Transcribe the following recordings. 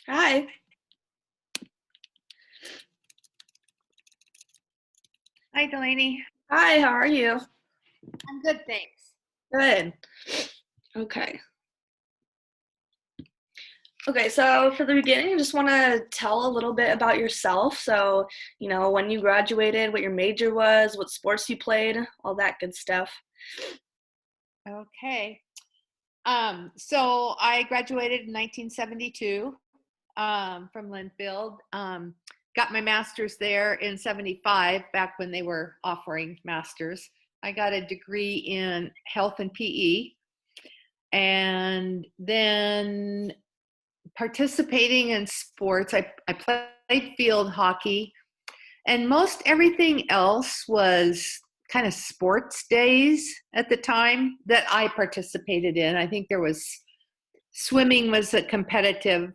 Hi. Hi, Delaney. Hi, how are you? I'm good, thanks. Good. Okay. Okay, so for the beginning, I just want to tell a little bit about yourself. So, when you graduated, what your major was, what sports you played, all that good stuff. Okay. So I graduated in 1972 from Linfield. Got my master's there in 75, back when they were offering masters. I got a degree in health and PE, and then participating in sports. I played field hockey. And most everything else was kind of sports days at the time that I participated in. I think there was swimming was a competitive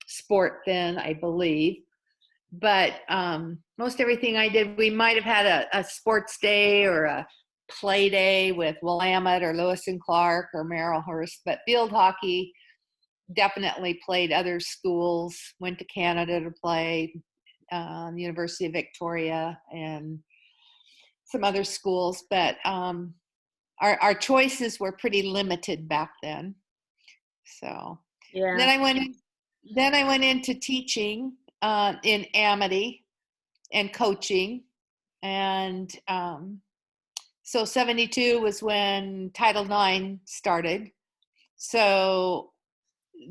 sport then, I believe. But most everything I did, we might have had a sports day or a play day with Willamette or Lewis and Clark or Merrillhurst. But field hockey, definitely played other schools, went to Canada to play, University of Victoria and some other schools, but our choices were pretty limited back then. So Yeah. then I went into teaching in Amity and coaching, and so 72 was when Title IX started. So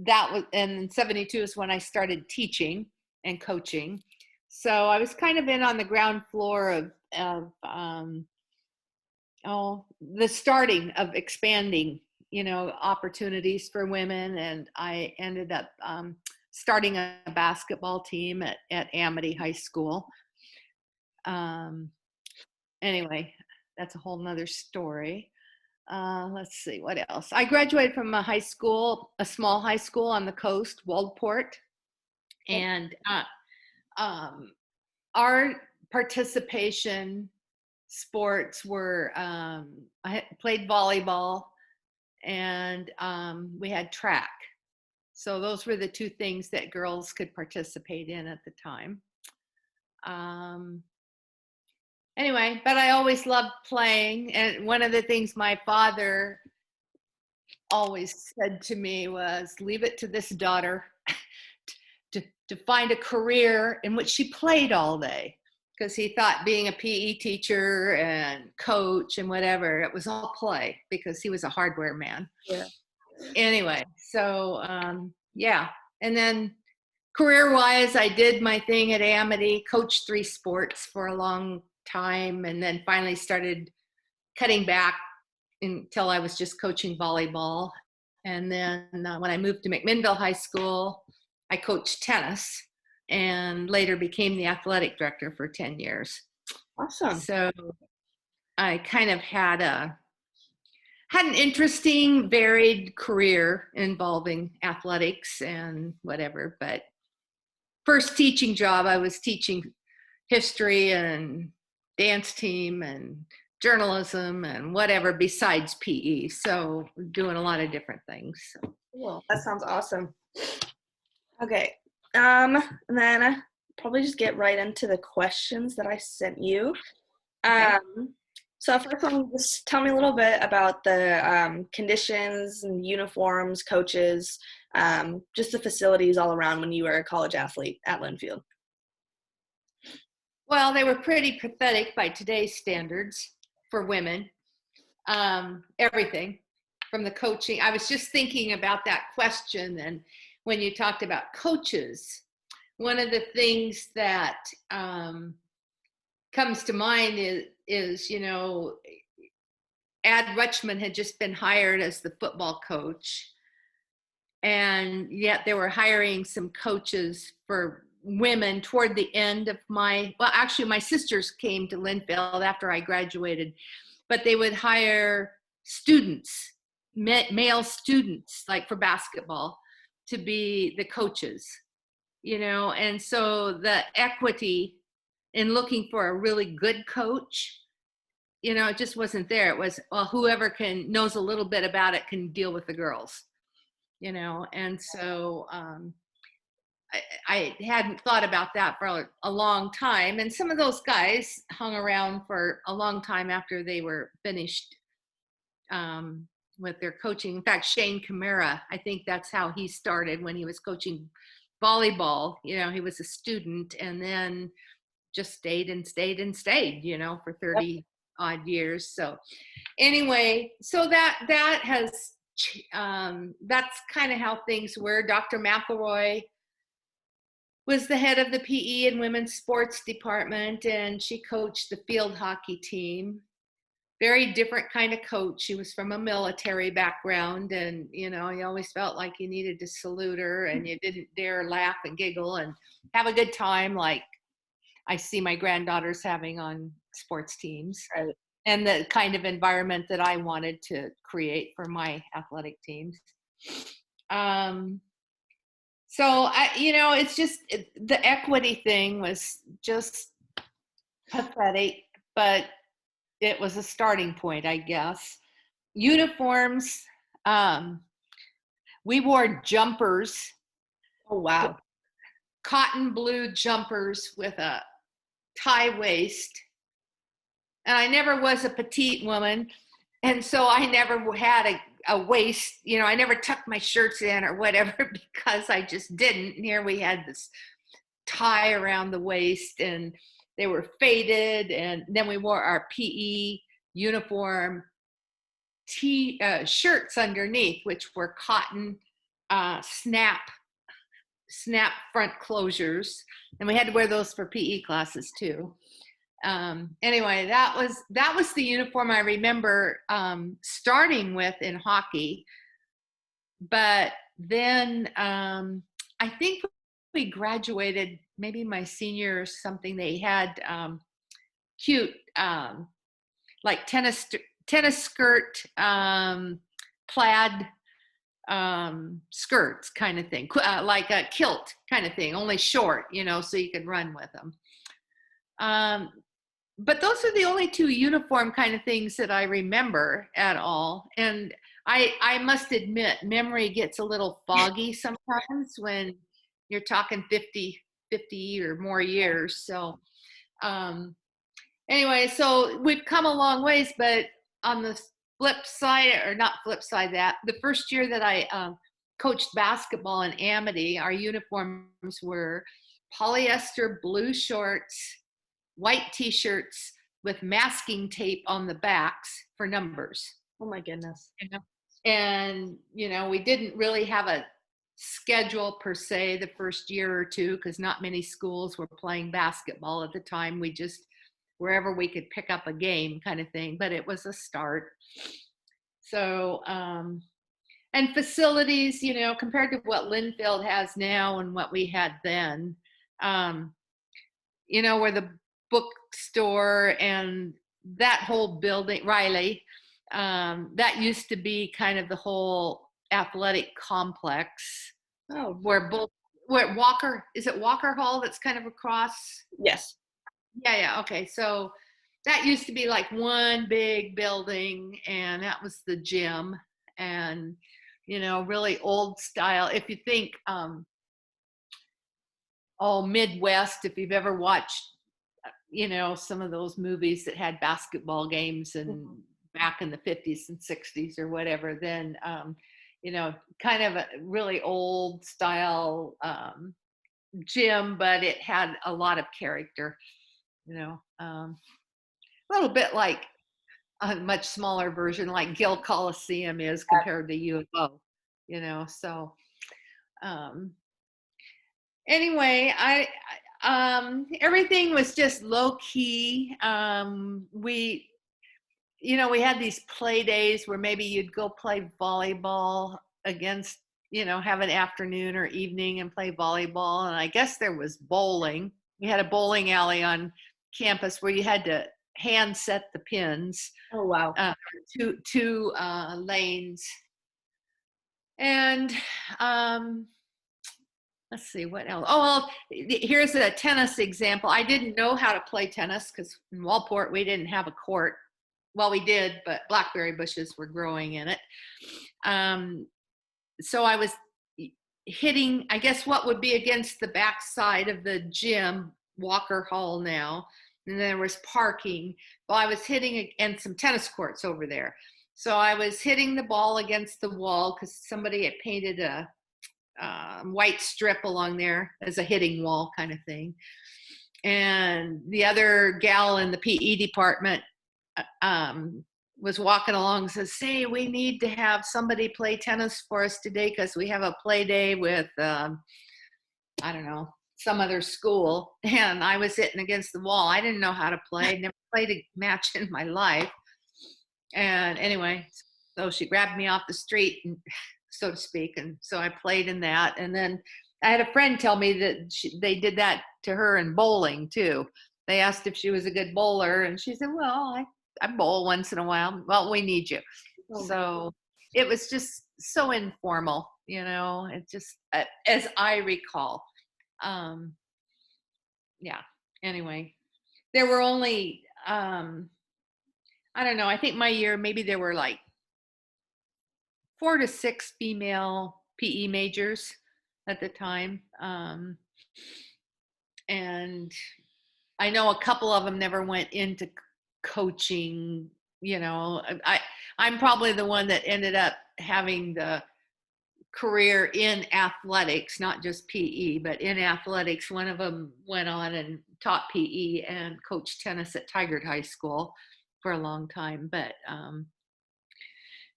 that was, and 72 is when I started teaching and coaching. So I was kind of in on the ground floor of the starting of expanding, opportunities for women. And I ended up starting a basketball team at Amity High School. Um, anyway, that's a whole nother story. Let's see, what else? I graduated from a small high school on the coast, Waldport, and um, our participation sports were I played volleyball, and we had track. So those were the two things that girls could participate in at the time. Um, anyway, but I always loved playing. And one of the things my father always said to me was, leave it to this daughter to find a career in which she played all day, because he thought being a PE teacher and coach and whatever, it was all play, because he was a hardware man. Yeah. Anyway, so yeah. And then career wise, I did my thing at Amity, coached 3 sports for a long time, and then finally started cutting back until I was just coaching volleyball. And then when I moved to McMinnville High School, I coached tennis and later became the athletic director for 10 years. Awesome. So I kind of had an interesting, varied career involving athletics and whatever. But first teaching job, I was teaching history and dance team and journalism and whatever besides PE. So doing a lot of different things. So. Cool. That sounds awesome. Okay. And then probably just get right into the questions that I sent you. Okay. Um, so first one, just tell me a little bit about the conditions and uniforms, coaches, just the facilities all around when you were a college athlete at Linfield. Well, they were pretty pathetic by today's standards for women. Everything from the coaching. I was just thinking about that question, and when you talked about coaches, one of the things that comes to mind is Ad Rutschman had just been hired as the football coach, and yet they were hiring some coaches for women toward the end of my sisters came to Linfield after I graduated, but they would hire students, male students, like for basketball, to be the coaches, and so the equity in looking for a really good coach, it just wasn't there. It was, well, whoever knows a little bit about it can deal with the girls, and so I hadn't thought about that for a long time. And some of those guys hung around for a long time after they were finished um, with their coaching. In fact, Shane Camara, I think that's how he started when he was coaching volleyball. You know, he was a student and then just stayed and stayed and stayed, you know, for 30 odd years. So anyway, so that has, that's kind of how things were. Dr. McElroy was the head of the PE and women's sports department, and she coached the field hockey team. Very different kind of coach. She was from a military background, and you know, you always felt like you needed to salute her, and you didn't dare laugh and giggle and have a good time like I see my granddaughters having on sports teams. Right. And the kind of environment that I wanted to create for my athletic teams. So you know, it's just the equity thing was just pathetic, but it was a starting point, I guess. Uniforms, we wore jumpers, Oh, wow. cotton blue jumpers with a tie waist. And I never was a petite woman. And so I never had a waist, you know, I never tucked my shirts in or whatever because I just didn't. And here we had this tie around the waist and they were faded. And then we wore our PE uniform shirts underneath, which were cotton snap front closures. And we had to wear those for PE classes too. Anyway, that was the uniform I remember starting with in hockey. But then I think we graduated, maybe my senior or something. They had cute like tennis skirt, plaid skirts kind of thing, like a kilt kind of thing, only short, you know, so you could run with them. But those are the only two uniform kind of things that I remember at all. And I must admit, memory gets a little foggy sometimes when you're talking 50 or more years. So anyway, so we've come a long ways, but on the flip side, or not flip side, that the first year that I coached basketball in Amity, our uniforms were polyester blue shorts, white t-shirts with masking tape on the backs for numbers. Oh my goodness. You know? And, you know, we didn't really have a schedule per se the first year or two because not many schools were playing basketball at the time. We just, wherever we could pick up a game kind of thing, but it was a start. So, and facilities, you know, compared to what Linfield has now and what we had then, you know, where the bookstore and that whole building, Riley, that used to be kind of the whole athletic complex. Oh, where Walker, is it Walker Hall that's kind of across? yes. Yeah, okay. So that used to be like one big building, and that was the gym, and you know, really old style. If you think Midwest, if you've ever watched, you know, some of those movies that had basketball games and back in the 50s and 60s or whatever, then you know, kind of a really old style gym, but it had a lot of character, you know, a little bit like a much smaller version like Gill Coliseum is compared to U of O, you know. So anyway, everything was just low key. We, you know, we had these play days where maybe you'd go play volleyball against, you know, have an afternoon or evening and play volleyball. And I guess there was bowling. We had a bowling alley on campus where you had to hand set the pins. Oh, wow. Two lanes. And let's see what else. Oh, well, here's a tennis example. I didn't know how to play tennis because in Walport we didn't have a court. Well, we did, but blackberry bushes were growing in it. So I was hitting, I guess, what would be against the backside of the gym, Walker Hall now. And there was parking. Well, I was hitting, and some tennis courts over there. So I was hitting the ball against the wall because somebody had painted a white strip along there as a hitting wall kind of thing. And the other gal in the PE department was walking along and says, "Say, we need to have somebody play tennis for us today because we have a play day with, I don't know, some other school." And I was hitting against the wall. I didn't know how to play. Never played a match in my life. And anyway, so she grabbed me off the street, and, so to speak. And so I played in that. And then I had a friend tell me that they did that to her in bowling too. They asked if she was a good bowler, and she said, "Well, I bowl once in a while." "Well, we need you." So it was just so informal, it just, as I recall. Yeah. Anyway, there were only, I don't know, I think my year, maybe there were like 4 to 6 female PE majors at the time. And I know a couple of them never went into coaching. I'm probably the one that ended up having the career in athletics, not just PE, but in athletics. One of them went on and taught PE and coached tennis at Tigard High School for a long time. But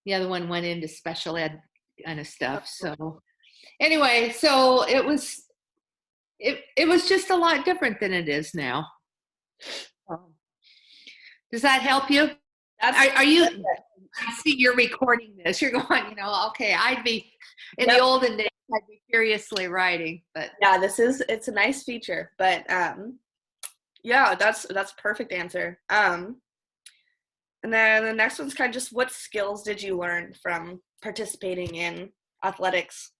the other one went into special ed kind of stuff. So anyway, so it was just a lot different than it is now. Does that help you? Are you? I see you're recording this. You're going, okay, I'd be in the olden days, I'd be furiously writing, but yeah, it's a nice feature, but yeah, that's a perfect answer. And then the next one's kind of just, what skills did you learn from participating in athletics?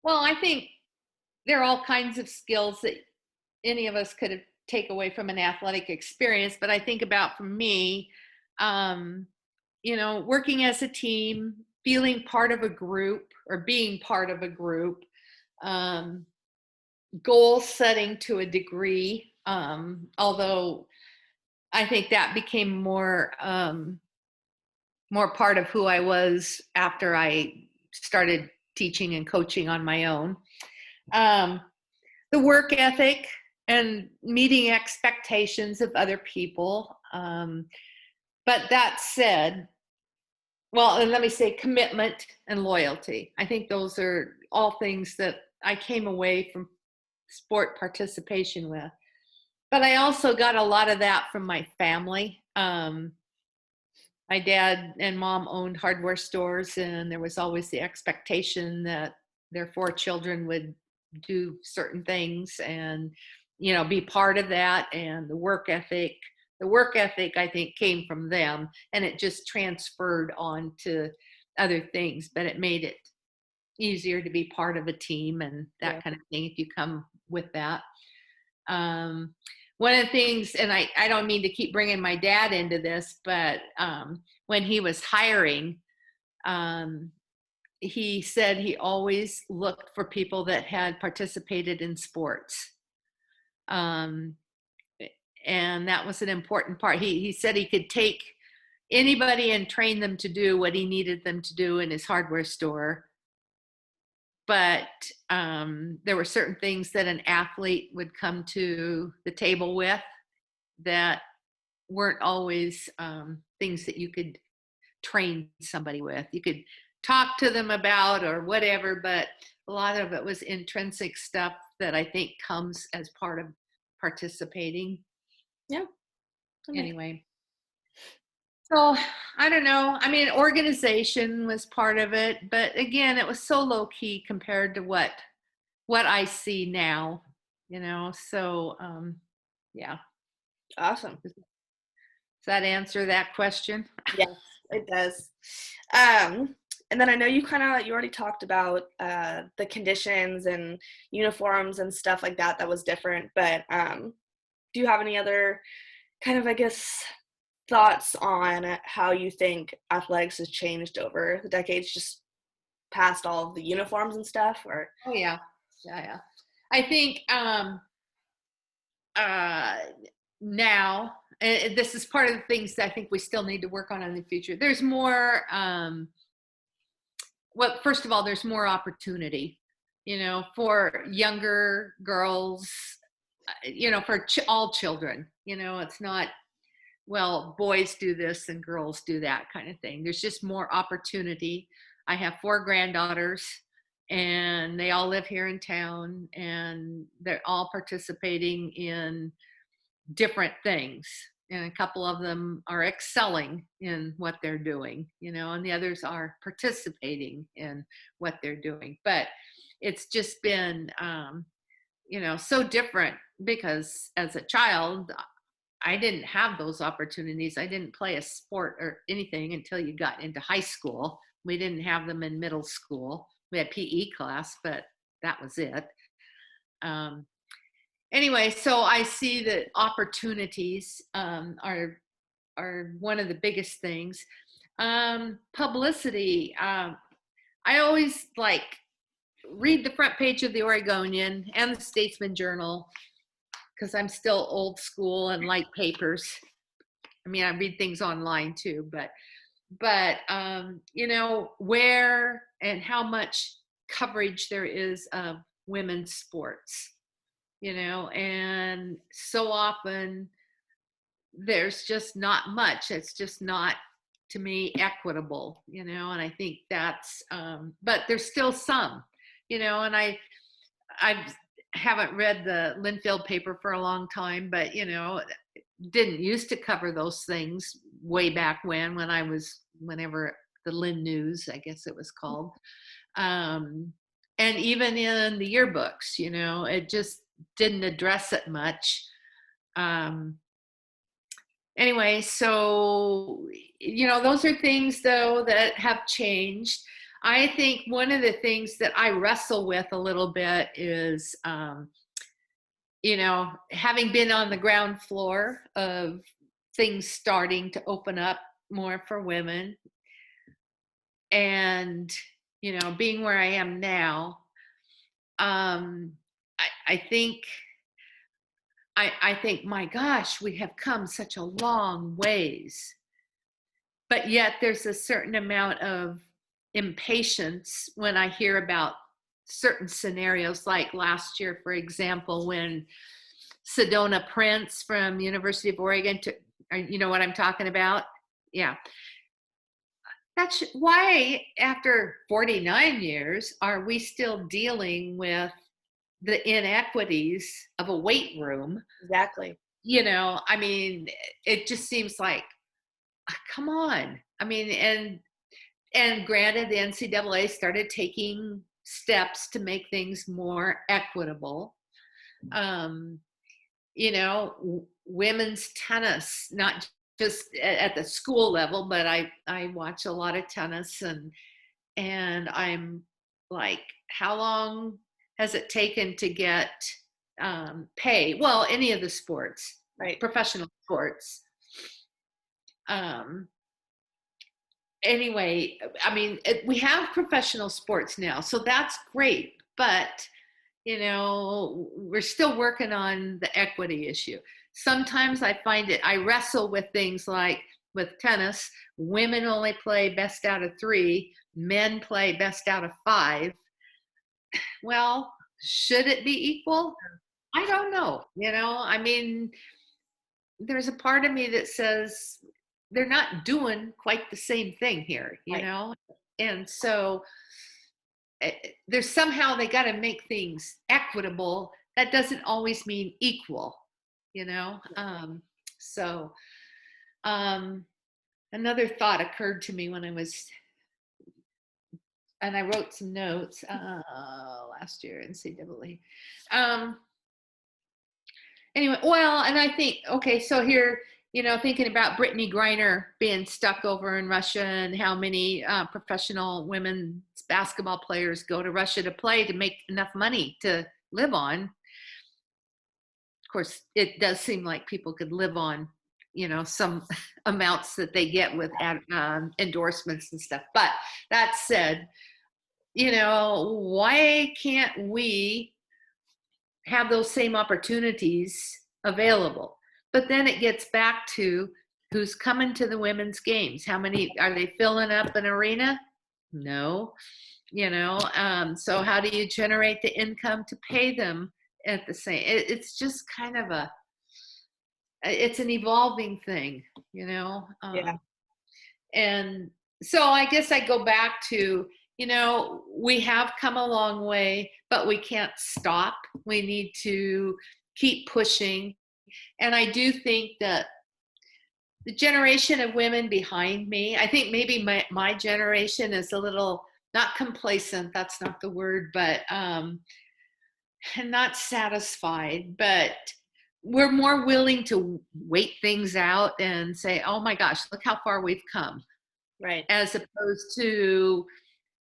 Well, I think there are all kinds of skills that any of us could take away from an athletic experience. But I think about, for me, working as a team, feeling part of a group or being part of a group, goal setting to a degree. Although I think that became more part of who I was after I started teaching and coaching on my own. The work ethic and meeting expectations of other people. But that said, well, and let me say commitment and loyalty. I think those are all things that I came away from sport participation with. But I also got a lot of that from my family. My dad and mom owned hardware stores, and there was always the expectation that their 4 children would do certain things and, be part of that. And the work ethic, I think, came from them, and it just transferred on to other things, but it made it easier to be part of a team and that kind of thing if you come with that. One of the things, and I don't mean to keep bringing my dad into this, but when he was hiring, he said he always looked for people that had participated in sports. And that was an important part. He said he could take anybody and train them to do what he needed them to do in his hardware store. But there were certain things that an athlete would come to the table with that weren't always things that you could train somebody with. You could talk to them about or whatever, but a lot of it was intrinsic stuff that I think comes as part of participating. Yeah. Anyway. So I don't know. I mean, organization was part of it, but again, it was so low key compared to what I see now, So yeah. Awesome. Does that answer that question? Yes, it does. And then I know you already talked about the conditions and uniforms and stuff like that was different, but do you have any other kind of, I guess, thoughts on how you think athletics has changed over the decades, just past all of the uniforms and stuff? Or Oh yeah, yeah, yeah. I think uh, now, this is part of the things that I think we still need to work on in the future. There's more. Well, first of all, there's more opportunity, for younger girls, for all children. It's not, well, boys do this and girls do that kind of thing. There's just more opportunity. I have 4 granddaughters, and they all live here in town, and they're all participating in different things. And a couple of them are excelling in what they're doing, and the others are participating in what they're doing. But it's just been, so different, because as a child, I didn't have those opportunities. I didn't play a sport or anything until you got into high school. We didn't have them in middle school. We had PE class, but that was it. Anyway, so I see that opportunities are one of the biggest things. Publicity. I always read the front page of the Oregonian and the Statesman Journal, because I'm still old school and like papers. I mean, I read things online too, but where and how much coverage there is of women's sports, and so often there's just not much. It's just not, to me, equitable, and I think that's, but there's still some, and I haven't read the Linfield paper for a long time, but didn't used to cover those things way back when I was, whenever the Lin News, I guess it was called, and even in the yearbooks, it just didn't address it much. Anyway, so those are things though that have changed. I think one of the things that I wrestle with a little bit is, having been on the ground floor of things starting to open up more for women, and, being where I am now, I think, my gosh, we have come such a long ways. But yet there's a certain amount of impatience when I hear about certain scenarios, like last year, for example, when Sedona Prince from University of Oregon, you know what I'm talking about? Yeah. That's why, after 49 years, are we still dealing with the inequities of a weight room? exactly. I mean, it just seems like, come on. I mean, and granted, the NCAA started taking steps to make things more equitable. Women's tennis, not just at the school level, but I watch a lot of tennis, and I'm like, how long has it taken to get pay? Well, any of the sports, Right. professional sports. Anyway, I mean, we have professional sports now, so that's great, but we're still working on the equity issue. Sometimes I wrestle with things like, with tennis, women only play best out of 3, men play best out of 5. Well, should it be equal? I don't know. I mean, there's a part of me that says they're not doing quite the same thing here, Right. And so there's somehow they got to make things equitable. That doesn't always mean equal, so another thought occurred to me when I wrote some notes last year in CWE. Anyway, well, and I think, okay, so here, thinking about Brittany Griner being stuck over in Russia, and how many professional women's basketball players go to Russia to play to make enough money to live on. Of course, it does seem like people could live on, some amounts that they get with endorsements and stuff. But that said, why can't we have those same opportunities available? But then it gets back to who's coming to the women's games. How many are they filling up an arena? No. So how do you generate the income to pay them at the same? It's just kind of it's an evolving thing. Yeah. And so I guess I go back to, we have come a long way, but we can't stop. We need to keep pushing. And I do think that the generation of women behind me, I think maybe my generation is a little, not complacent, that's not the word, but not satisfied, but we're more willing to wait things out and say, oh my gosh, look how far we've come, Right. as opposed to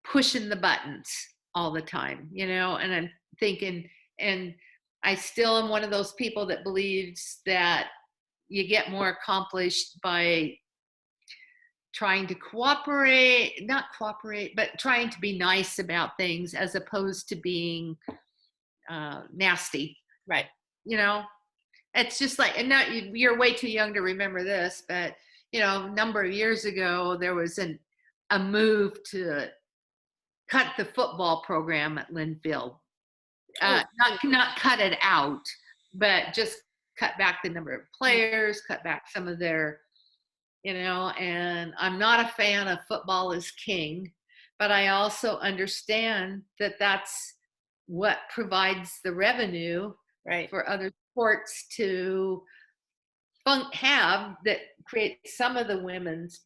pushing the buttons all the time, and I'm thinking, and I still am one of those people that believes that you get more accomplished by trying to not cooperate, but trying to be nice about things as opposed to being nasty. Right. It's just like, and now you're way too young to remember this, but a number of years ago, there was a move to cut the football program at Linfield. Not cut it out, but just cut back the number of players, cut back some of their, and I'm not a fan of football is king, but I also understand that that's what provides the revenue for other sports to have that create some of the women's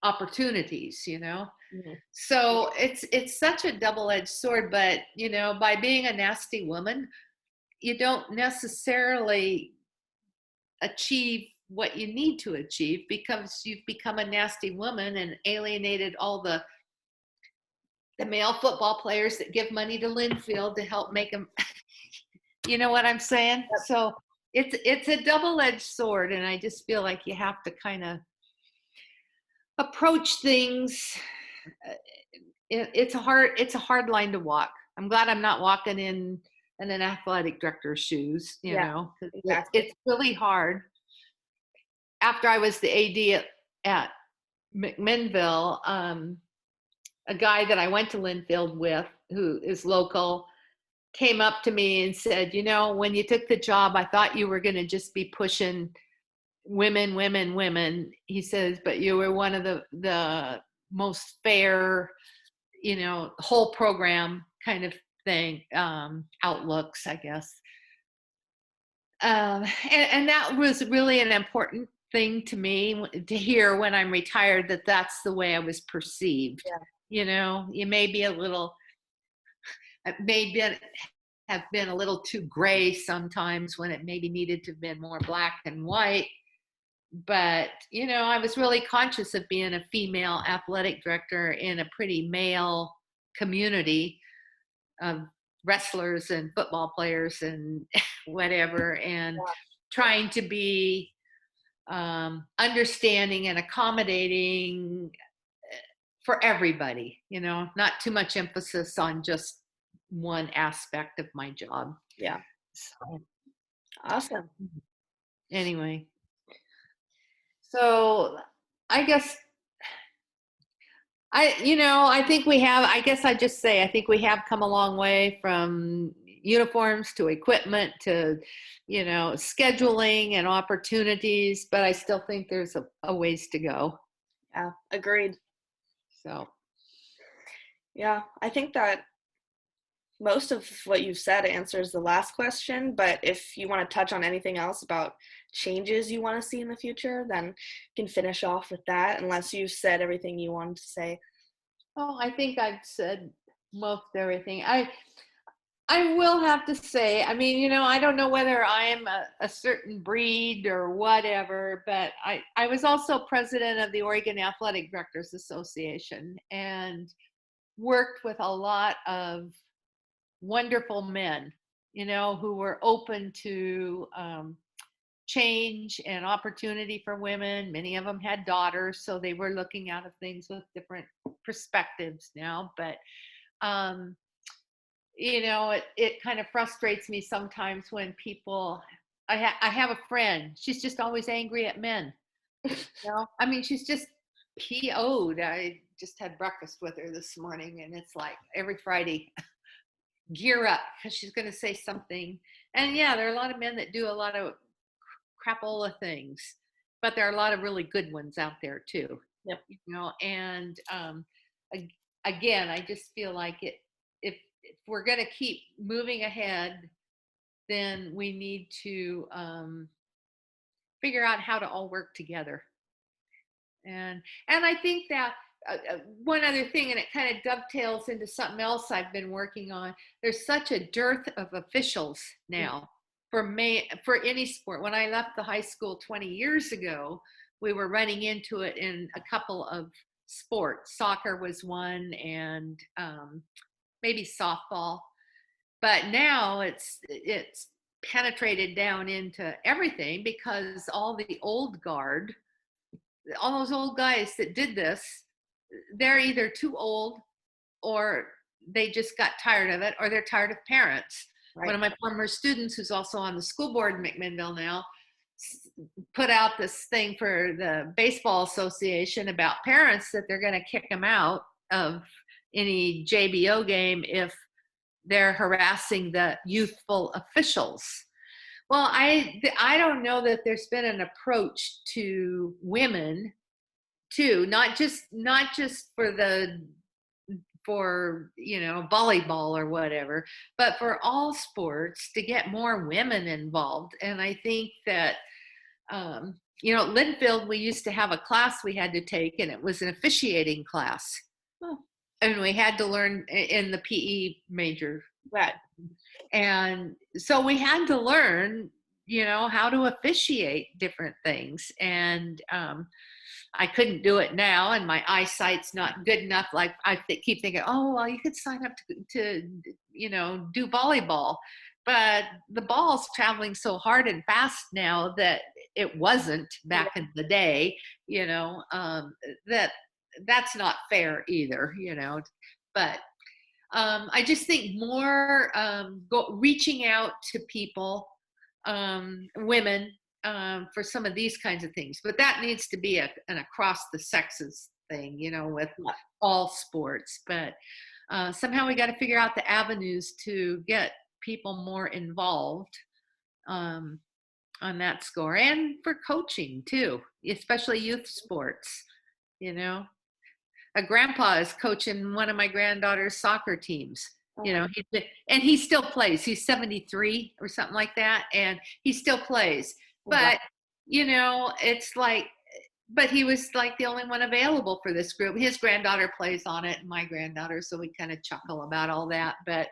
opportunities, Mm-hmm. So it's such a double-edged sword, but by being a nasty woman, you don't necessarily achieve what you need to achieve because you've become a nasty woman and alienated all the male football players that give money to Linfield to help make them. You know what I'm saying? Yep. So it's a double-edged sword, and I just feel like you have to kind of approach things. It's a hard line to walk. I'm glad I'm not walking in an athletic director's shoes, Exactly. it's really hard. After I was the AD at McMinnville, a guy that I went to Linfield with, who is local, came up to me and said, when you took the job, I thought you were going to just be pushing women, women, women. He says, but you were one of the most fair, whole program kind of thing, outlooks, I guess. And that was really an important thing to me to hear when I'm retired, that that's the way I was perceived. Yeah. You may be have been a little too gray sometimes when it maybe needed to have been more black and white. But, I was really conscious of being a female athletic director in a pretty male community of wrestlers and football players and whatever, and trying to be understanding and accommodating for everybody, not too much emphasis on just one aspect of my job. Yeah. So, Awesome. anyway, so I guess I think we have, I guess I just say, I think we have come a long way from uniforms to equipment to, scheduling and opportunities, but I still think there's a ways to go. Yeah, agreed. So, yeah, I think that most of what you've said answers the last question, but if you want to touch on anything else about changes you want to see in the future, then you can finish off with that, unless you've said everything you wanted to say. Oh, I think I've said most everything. I will have to say, I mean, I don't know whether I am a certain breed or whatever, but I was also president of the Oregon Athletic Directors Association and worked with a lot of wonderful men, who were open to change and opportunity for women. Many of them had daughters, so they were looking out of things with different perspectives now. But um, it kind of frustrates me sometimes when people, I have a friend, she's just always angry at men. I mean, she's just PO'd. I just had breakfast with her this morning, and it's like every Friday, gear up because she's going to say something. And yeah, there are a lot of men that do a lot of crapola things, but there are a lot of really good ones out there too. Yep. And again, I just feel like if we're going to keep moving ahead, then we need to figure out how to all work together. And I think that one other thing, and it kind of dovetails into something else I've been working on. There's such a dearth of officials now for any sport. When I left the high school 20 years ago, we were running into it in a couple of sports. Soccer was one, and maybe softball. But now it's penetrated down into everything because all the old guard, all those old guys that did this, they're either too old or they just got tired of it, or they're tired of parents. Right. One of my former students, who's also on the school board in McMinnville now, put out this thing for the baseball association about parents that they're going to kick them out of any JBO game if they're harassing the youthful officials. Well, I don't know that there's been an approach to women too, not just for volleyball or whatever, but for all sports, to get more women involved. And I think that at Linfield, we used to have a class we had to take, and it was an officiating class. Oh. And we had to learn in the PE major. Right. And so we had to learn, how to officiate different things. And I couldn't do it now, and my eyesight's not good enough. Like I keep thinking, oh, well, you could sign up to do volleyball. But the ball's traveling so hard and fast now that it wasn't back in the day, that's not fair either, But I just think more reaching out to people, women, for some of these kinds of things. But that needs to be an across the sexes thing, with all sports. But somehow we got to figure out the avenues to get people more involved on that score, and for coaching too, especially youth sports. A grandpa is coaching one of my granddaughter's soccer teams. And he still plays. He's 73 or something like that, and he still plays. But it's like, but he was like the only one available for this group. His granddaughter plays on it, and my granddaughter, so we kind of chuckle about all that. But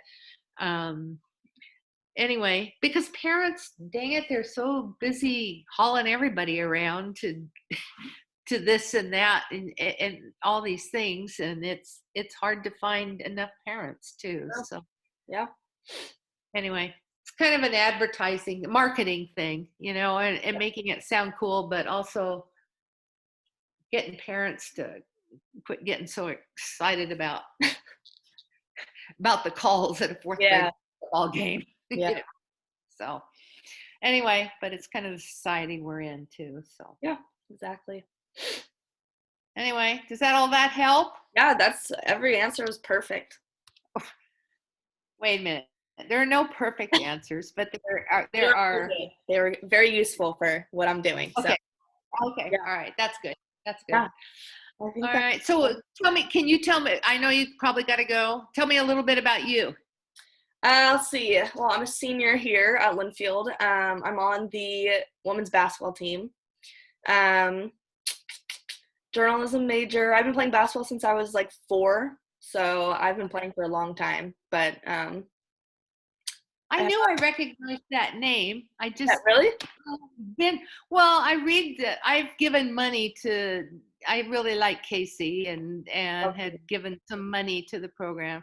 anyway, because parents, dang it, they're so busy hauling everybody around to this and that and all these things, and it's hard to find enough parents too. So yeah. Anyway, it's kind of an marketing thing, and making it sound cool, but also getting parents to quit getting so excited about the calls at a fourth grade football game. Yeah. So anyway, but it's kind of the society we're in too. So yeah, exactly. Anyway, does all that help? Yeah, every answer was perfect. Wait a minute. There are no perfect answers, but there are. They were very useful for what I'm doing. Okay. So. Okay. Yeah. All right. That's good. Yeah. All right. So can you tell me, I know you probably got to go. Tell me a little bit about you. Let's see. Well, I'm a senior here at Linfield. I'm on the women's basketball team. Journalism major. I've been playing basketball since I was like 4, so I've been playing for a long time. But I knew I recognized that name. I just really I've given money to. I really like Casey and had given some money to the program.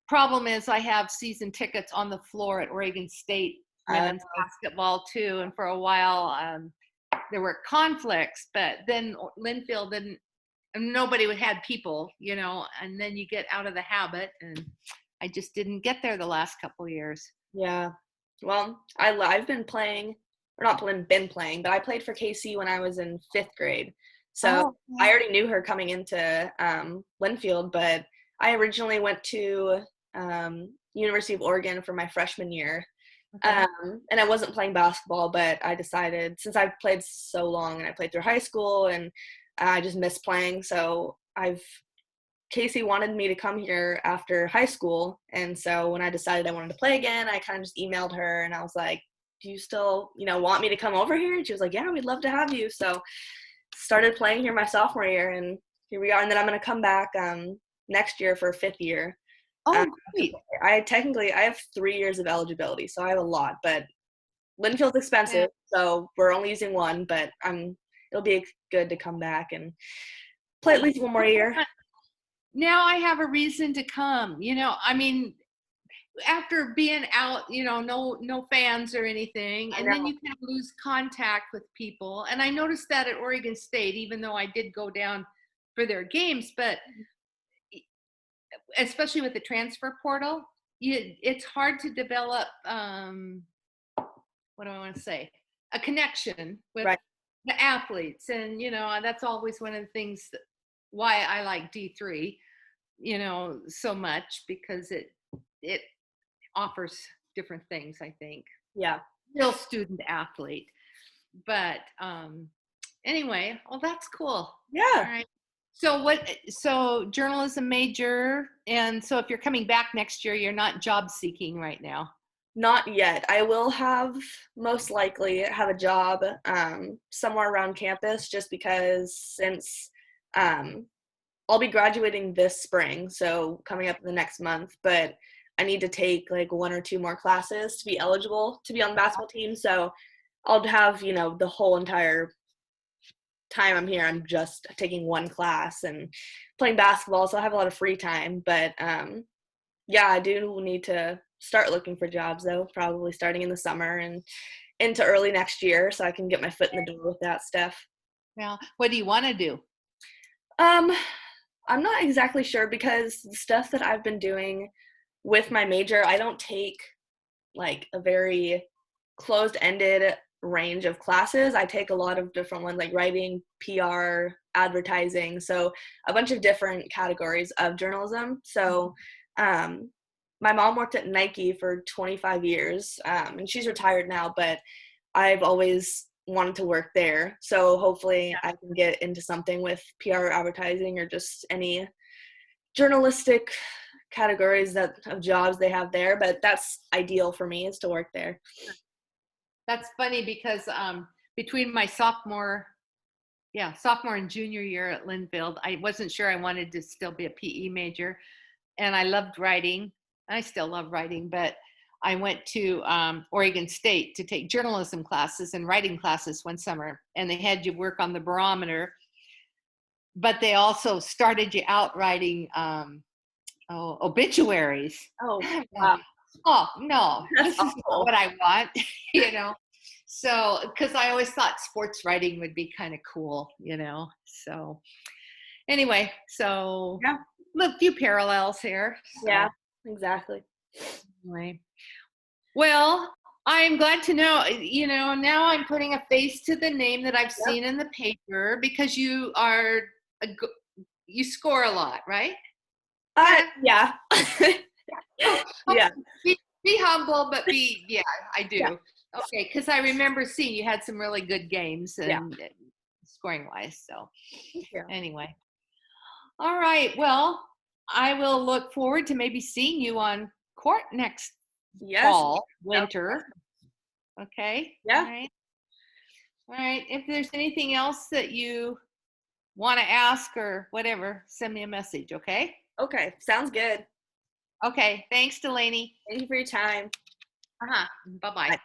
Problem is, I have season tickets on the floor at Oregon State women's basketball too, and for a while there were conflicts, but then Linfield didn't and nobody would had people, and then you get out of the habit, and I just didn't get there the last couple years. Yeah. Well, I've been playing, or not been playing, but I played for KC when I was in 5th grade. So Oh, I okay. already knew her coming into Linfield, but I originally went to University of Oregon for my freshman year. Okay. And I wasn't playing basketball, but I decided, since I've played so long and I played through high school and I just missed playing, so Casey wanted me to come here after high school. And so when I decided I wanted to play again, I kind of just emailed her and I was like, do you still, want me to come over here? And she was like, yeah, we'd love to have you. So started playing here my sophomore year, and here we are. And then I'm going to come back next year for 5th year. Oh, great. I have 3 years of eligibility, so I have a lot, but Linfield's Yeah. expensive, so we're only using one, but it'll be good to come back and play at least one more year. Now I have a reason to come. I mean, after being out, no fans or anything, I and then know. you kind of lose contact with people. And I noticed that at Oregon State, even though I did go down for their games, but especially with the transfer portal, it's hard to develop. What do I want to say? A connection with Right. the athletes, and that's always one of the things why I like D3, so much, because it offers different things, I think. Yeah. Real student athlete. But anyway, well, that's cool. All Yeah. right. So journalism major, and so if you're coming back next year, you're not job seeking right now. Not yet. I will most likely have a job somewhere around campus, just because since um, I'll be graduating this spring, so coming up in the next month, but I need to take like 1 or 2 more classes to be eligible to be on the basketball team. So I'll have, the whole entire time I'm here, I'm just taking one class and playing basketball. So I have a lot of free time. But yeah, I do need to start looking for jobs, though, probably starting in the summer and into early next year, so I can get my foot in the door with that stuff. Well, what do you want to do? Um, I'm not exactly sure, because the stuff that I've been doing with my major, I don't take like a very closed-ended range of classes. I take a lot of different ones, like writing, PR, advertising, so a bunch of different categories of journalism. So um, my mom worked at Nike for 25 years, and she's retired now, but I've always wanted to work there. So hopefully I can get into something with PR, advertising, or just any journalistic categories of jobs they have there. But that's ideal for me, is to work there. That's funny because between my sophomore and junior year at Linfield, I wasn't sure I wanted to still be a PE major, and I loved writing. I still love writing, but I went to Oregon State to take journalism classes and writing classes one summer, and they had you work on the barometer, but they also started you out writing obituaries. Oh, wow. Oh no, That's this is not awful. what I want, you know. So, because I always thought sports writing would be kind of cool, So, anyway, so Yeah. a few parallels here. Yeah, So, exactly. anyway, well, I'm glad to know. Now I'm putting a face to the name that I've Yep. seen in the paper, because you are you score a lot, right? Yeah. Oh, Yeah. be humble, but yeah, I Yeah. do. Okay, because I remember seeing you had some really good games Yeah. and scoring wise. So Thank you. anyway, all right. Well, I will look forward to maybe seeing you on court next Yes. fall, That- winter. Okay. All Yeah. right. All right. If there's anything else that you want to ask or whatever, send me a message. Okay. Okay. Sounds good. Okay. Thanks, Delaney. Thank you for your time. Uh huh. Bye bye. Bye.